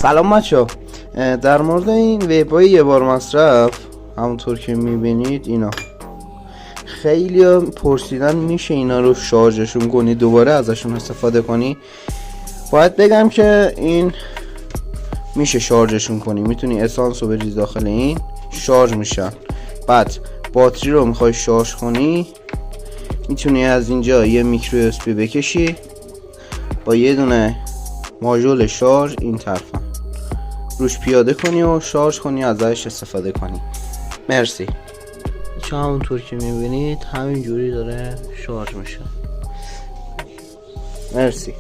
سلام بچه‌ها. در مورد این ویب‌های یه بار مصرف، همونطور که میبینید اینا خیلی پرسیدن میشه اینا رو شارژشون کنی دوباره ازشون استفاده کنی. باید بگم که این میشه شارژشون کنی، میتونی اسانس رو بریز داخل این شارژ میشن. بعد باتری رو میخوای شارژ کنی میتونی از اینجا یه میکرو USB بکشی با یه دونه ماژول شارژ این طرفا روش پیاده کنی و شارژ کنی ازش استفاده کنی. مرسی. چون همونطور که میبینید همین جوری داره شارژ میشه. مرسی.